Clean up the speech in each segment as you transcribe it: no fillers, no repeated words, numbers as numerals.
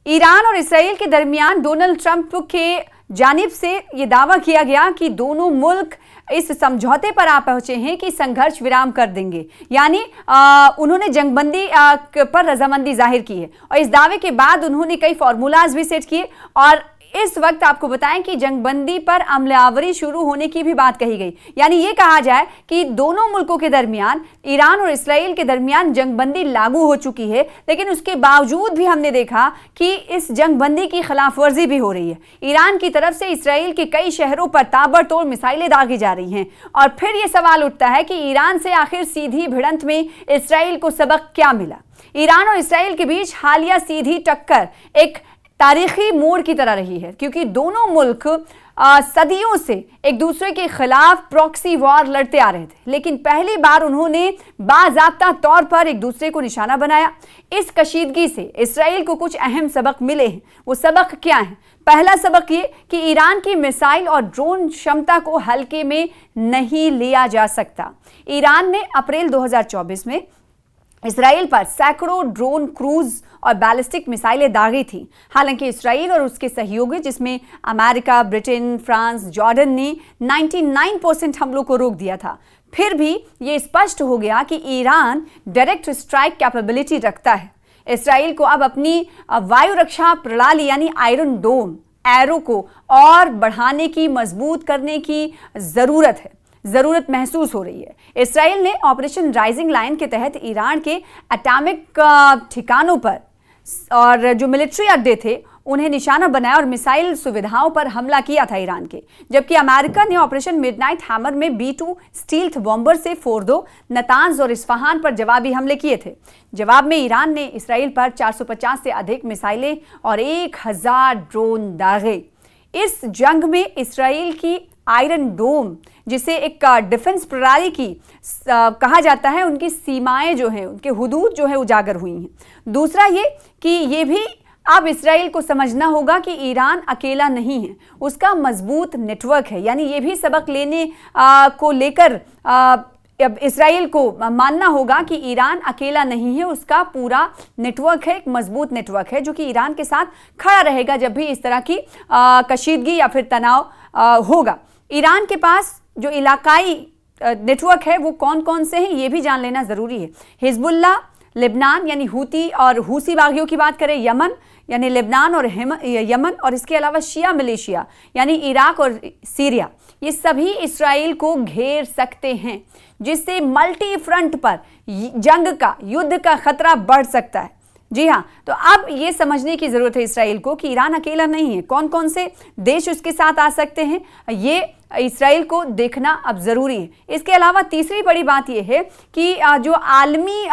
Iran और Israel के दरमियान डोनाल्ड ट्रंप के जानिब से यह दावा किया गया कि दोनों मुल्क इस समझौते पर आ पहुंचे हैं कि संघर्ष विराम कर देंगे, यानी उन्होंने जंगबंदी पर रजामंदी जाहिर की है। और इस दावे के बाद उन्होंने कई फार्मूलाज भी सेट किए और इस वक्त आपको बताएं कि जंगबंदी पर अमलावरी शुरू होने की भी बात कही गई। यानी ये कहा जाए कि दोनों मुल्कों के दरमियान, ईरान और इसराइल के दरमियान जंगबंदी लागू हो चुकी है, लेकिन उसके बावजूद भी हमने देखा कि इस जंगबंदी की खिलाफ वर्जी भी हो रही है। ईरान की तरफ से इसराइल के कई शहरों पर ताबड़तोड़ मिसाइलें दागी जा रही हैं और फिर यह सवाल उठता है कि ईरान से आखिर सीधी भिड़ंत में इसराइल को सबक क्या मिला। ईरान और इसराइल के बीच हालिया सीधी टक्कर एक तारीखी मोड़ की तरह रही है, क्योंकि दोनों मुल्क सदियों से एक दूसरे के खिलाफ प्रॉक्सी वॉर लड़ते आ रहे थे, लेकिन पहली बार उन्होंने बाज़ाब्ता तौर पर एक दूसरे को निशाना बनाया। इस कशीदगी से इसराइल को कुछ अहम सबक मिले हैं। वो सबक क्या हैं? पहला सबक ये कि ईरान की मिसाइल और ड्रोन क्षमता को हल्के में नहीं लिया जा सकता। ईरान ने अप्रैल 2024 में इसराइल पर सैकड़ों ड्रोन, क्रूज और बैलिस्टिक मिसाइलें दागी थी। हालांकि इसराइल और उसके सहयोगी, जिसमें अमेरिका, ब्रिटेन, फ्रांस, जॉर्डन ने 99% हमलों को रोक दिया था, फिर भी ये स्पष्ट हो गया कि ईरान डायरेक्ट स्ट्राइक कैपेबिलिटी रखता है। इसराइल को अब अपनी वायु रक्षा प्रणाली यानी आयरन डोम, एरो को और बढ़ाने की, मजबूत करने की जरूरत महसूस हो रही है। इसराइल ने ऑपरेशन राइजिंग लाइन के तहत ईरान के एटॉमिक ठिकानों पर और जो मिलिट्री अड्डे थे उन्हें निशाना बनाया और मिसाइल सुविधाओं पर हमला किया था ईरान के। जबकि अमेरिका ने ऑपरेशन मिडनाइट हैमर में B-2 स्टील्थ बॉम्बर से फोर्दो, नतांज और इस्फहान पर जवाबी हमले किए थे। जवाब में ईरान ने इसराइल पर 450 से अधिक मिसाइलें और 1000 ड्रोन दागे। इस जंग में इसराइल की आयरन डोम, जिसे एक डिफेंस प्रणाली की कहा जाता है, उनकी सीमाएं जो हैं, उनके हुदूद जो है उजागर हुई हैं। दूसरा ये कि ये भी अब इसराइल को समझना होगा कि ईरान अकेला नहीं है, उसका मजबूत नेटवर्क है। यानी ये भी सबक लेने को लेकर अब इसराइल को मानना होगा कि ईरान अकेला नहीं है, उसका पूरा नेटवर्क है, एक मजबूत नेटवर्क है जो कि ईरान के साथ खड़ा रहेगा जब भी इस तरह की कशीदगी या फिर तनाव होगा। ईरान के पास जो इलाकाई नेटवर्क है वो कौन कौन से हैं, ये भी जान लेना ज़रूरी है। हिजबुल्लाह, लेबनान यानी हूती और हूसी बागियों की बात करें, यमन यानी लेबनान और यमन, और इसके अलावा शिया मिलिशिया यानी इराक और सीरिया, ये सभी इसराइल को घेर सकते हैं, जिससे मल्टी फ्रंट पर युद्ध का खतरा बढ़ सकता है। जी हाँ, तो अब ये समझने की ज़रूरत है इसराइल को कि ईरान अकेला नहीं है, कौन कौन से देश उसके साथ आ सकते हैं, ये इसराइल को देखना अब ज़रूरी है। इसके अलावा तीसरी बड़ी बात यह है कि जो आलमी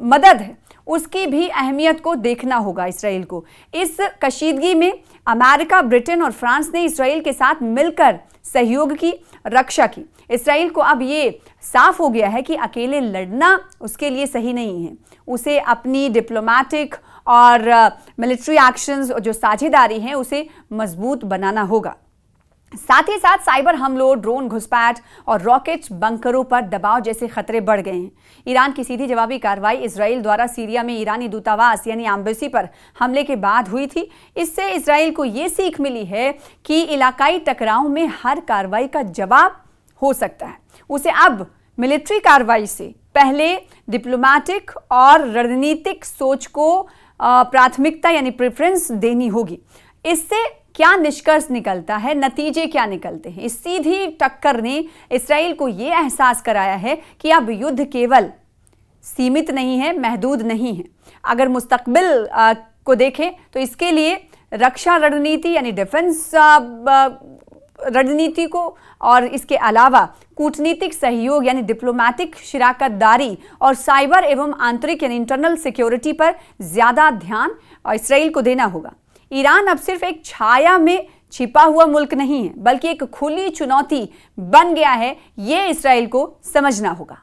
मदद है उसकी भी अहमियत को देखना होगा इसराइल को। इस कशीदगी में अमेरिका, ब्रिटेन और फ्रांस ने इसराइल के साथ मिलकर सहयोग की, रक्षा की। इसराइल को अब ये साफ हो गया है कि अकेले लड़ना उसके लिए सही नहीं है, उसे अपनी डिप्लोमेटिक और मिलिट्री एक्शंस जो साझेदारी हैं उसे मजबूत बनाना होगा। साथ ही साथ साइबर हमलों, ड्रोन घुसपैठ और रॉकेट बंकरों पर दबाव जैसे खतरे बढ़ गए हैं। ईरान की सीधी जवाबी कार्रवाई इसराइल द्वारा सीरिया में ईरानी दूतावास यानी एम्बेसी पर हमले के बाद हुई थी। इससे इसराइल को ये सीख मिली है कि इलाकाई टकराव में हर कार्रवाई का जवाब हो सकता है। उसे अब मिलिट्री कार्रवाई से पहले डिप्लोमेटिक और रणनीतिक सोच को प्राथमिकता यानी प्रेफरेंस देनी होगी। इससे क्या निष्कर्ष निकलता है, नतीजे क्या निकलते हैं? इस सीधी टक्कर ने इसराइल को यह एहसास कराया है कि अब युद्ध केवल सीमित नहीं है, महदूद नहीं है। अगर मुस्तकबिल को देखें तो इसके लिए रक्षा रणनीति यानी डिफेंस रणनीति को और इसके अलावा कूटनीतिक सहयोग यानी डिप्लोमेटिक शिराकतदारी और साइबर एवं आंतरिक यानी इंटरनल सिक्योरिटी पर ज्यादा ध्यान इसराइल को देना होगा। ईरान अब सिर्फ एक छाया में छिपा हुआ मुल्क नहीं है, बल्कि एक खुली चुनौती बन गया है। ये इसराइल को समझना होगा।